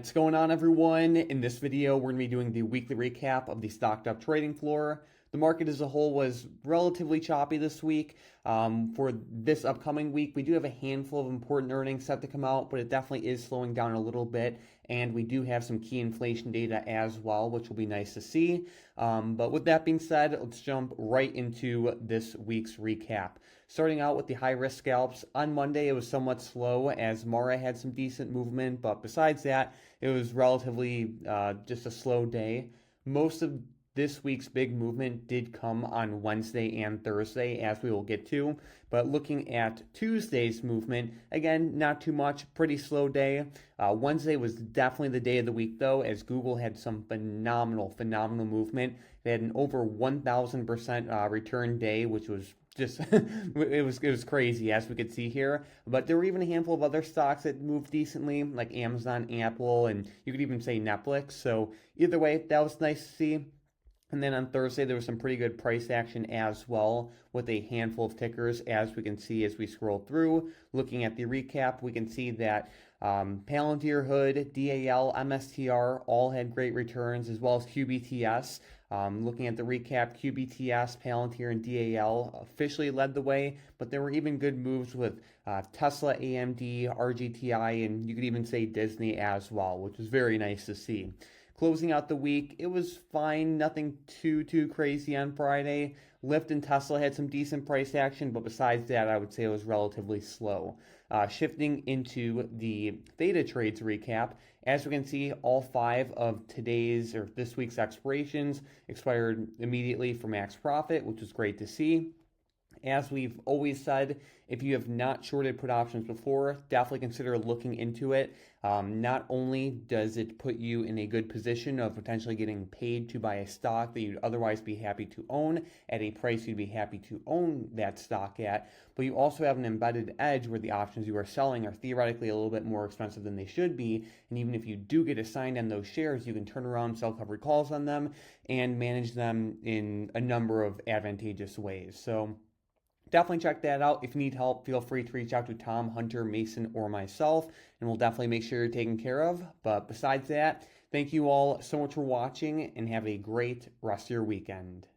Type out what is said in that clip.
What's going on, everyone? In this video, we're going to be doing the weekly recap of the stocked up trading floor. The market as a whole was relatively choppy this week. For this upcoming week, we do have a handful of important earnings set to come out, but it definitely is slowing down a little bit. And we do have some key inflation data as well, which will be nice to see. But with that being said, let's jump right into this week's recap. Starting out with the high-risk scalps, on Monday it was somewhat slow as Mara had some decent movement, but besides that, it was relatively just a slow day. Most of this week's big movement did come on Wednesday and Thursday, as we will get to. But looking at Tuesday's movement, again, not too much, pretty slow day. Wednesday was definitely the day of the week, though, as Google had some phenomenal movement. They had an over 1,000% return day, which was just it was crazy, as we could see here. But there were even a handful of other stocks that moved decently, like Amazon, Apple, and you could even say Netflix. So either way, that was nice to see. And then on Thursday, there was some pretty good price action as well, with a handful of tickers, as we can see as we scroll through. Looking at the recap, we can see that Palantir, Hood, DAL, MSTR all had great returns, as well as QBTS. Looking at the recap, QBTS, Palantir, and DAL officially led the way, but there were even good moves with Tesla, AMD, RGTI, and you could even say Disney as well, which was very nice to see. Closing out the week, it was fine, nothing too crazy on Friday. Lyft and Tesla had some decent price action, but besides that, I would say it was relatively slow. Shifting into the Theta Trades recap, as we can see, all 5 of today's or this week's expirations expired immediately for max profit, which was great to see. As we've always said, if you have not shorted put options before, definitely consider looking into it. Not only does it put you in a good position of potentially getting paid to buy a stock that you'd otherwise be happy to own at a price you'd be happy to own that stock at, but you also have an embedded edge where the options you are selling are theoretically a little bit more expensive than they should be. And even if you do get assigned on those shares, you can turn around, sell covered calls on them, and manage them in a number of advantageous ways. So definitely check that out. If you need help, feel free to reach out to Tom, Hunter, Mason, or myself, and we'll definitely make sure you're taken care of. But besides that, thank you all so much for watching, and have a great rest of your weekend.